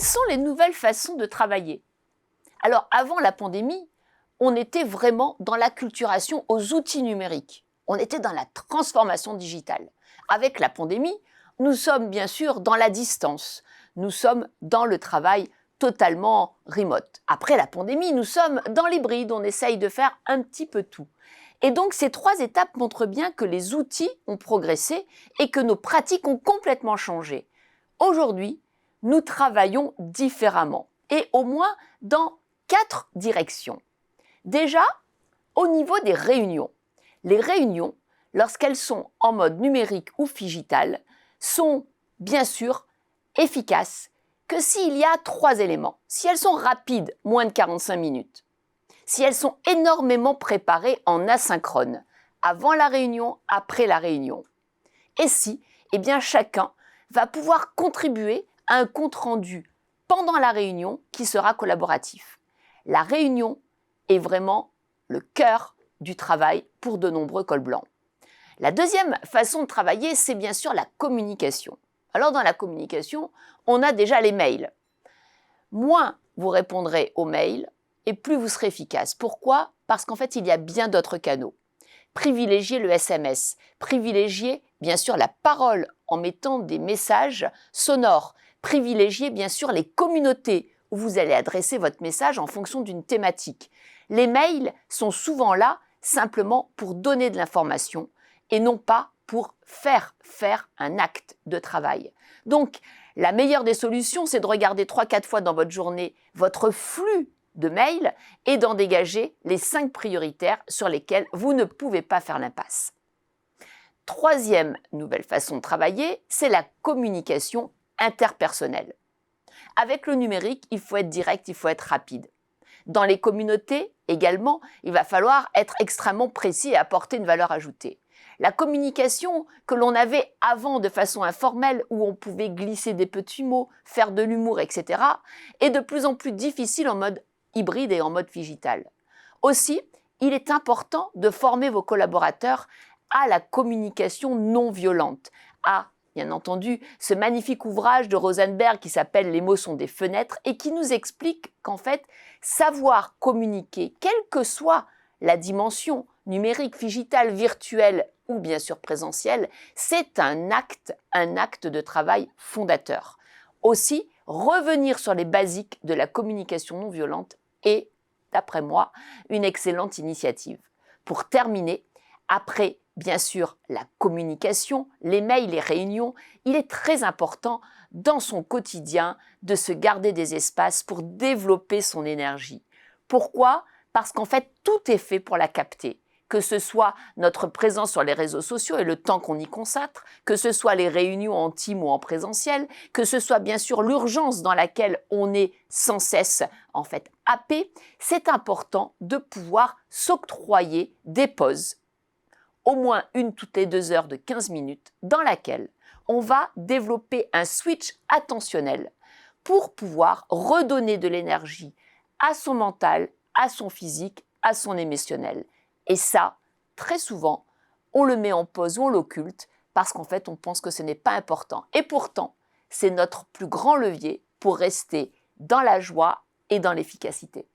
sont les nouvelles façons de travailler? Alors, avant la pandémie, on était vraiment dans l'acculturation aux outils numériques. On était dans la transformation digitale. Avec la pandémie, nous sommes bien sûr dans la distance. Nous sommes dans le travail totalement remote. Après la pandémie, nous sommes dans l'hybride. On essaye de faire un petit peu tout. Et donc, ces trois étapes montrent bien que les outils ont progressé et que nos pratiques ont complètement changé. Aujourd'hui, nous travaillons différemment et au moins dans 4 directions. Déjà, au niveau des réunions. Les réunions, lorsqu'elles sont en mode numérique ou digital, sont bien sûr efficaces que s'il y a 3 éléments. Si elles sont rapides, moins de 45 minutes. Si elles sont énormément préparées en asynchrone, avant la réunion, après la réunion. Et si, chacun va pouvoir contribuer à un compte-rendu pendant la réunion qui sera collaboratif. La réunion est vraiment le cœur du travail pour de nombreux cols blancs. La deuxième façon de travailler, c'est bien sûr la communication. Alors dans la communication, on a déjà les mails. Moins vous répondrez aux mails et plus vous serez efficace. Pourquoi ? Parce qu'en fait, il y a bien d'autres canaux. Privilégiez le SMS, privilégiez bien sûr la parole en mettant des messages sonores, privilégiez bien sûr les communautés où vous allez adresser votre message en fonction d'une thématique. Les mails sont souvent là simplement pour donner de l'information et non pas pour faire un acte de travail. Donc, la meilleure des solutions, c'est de regarder 3-4 fois dans votre journée votre flux de mails et d'en dégager les 5 prioritaires sur lesquels vous ne pouvez pas faire l'impasse. Troisième nouvelle façon de travailler, c'est la communication interpersonnelle. Avec le numérique, il faut être direct, il faut être rapide. Dans les communautés, également, il va falloir être extrêmement précis et apporter une valeur ajoutée. La communication que l'on avait avant de façon informelle, où on pouvait glisser des petits mots, faire de l'humour, etc., est de plus en plus difficile en mode hybride et en mode digital. Aussi, il est important de former vos collaborateurs à la communication non violente, à, bien entendu, ce magnifique ouvrage de Rosenberg qui s'appelle « Les mots sont des fenêtres » et qui nous explique qu'en fait, savoir communiquer, quelle que soit la dimension numérique, digitale, virtuelle ou bien sûr présentielle, c'est un acte de travail fondateur. Aussi, revenir sur les basiques de la communication non violente est, d'après moi, une excellente initiative. Pour terminer, après bien sûr la communication, les mails, les réunions, il est très important dans son quotidien de se garder des espaces pour développer son énergie. Pourquoi ? Parce qu'en fait, tout est fait pour la capter. Que ce soit notre présence sur les réseaux sociaux et le temps qu'on y consacre, que ce soit les réunions en team ou en présentiel, que ce soit bien sûr l'urgence dans laquelle on est sans cesse en fait happé, c'est important de pouvoir s'octroyer des pauses, au moins une toutes les 2 heures de 15 minutes, dans laquelle on va développer un switch attentionnel pour pouvoir redonner de l'énergie à son mental, à son physique, à son émotionnel. Et ça, très souvent, on le met en pause ou on l'occulte parce qu'en fait, on pense que ce n'est pas important. Et pourtant, c'est notre plus grand levier pour rester dans la joie et dans l'efficacité.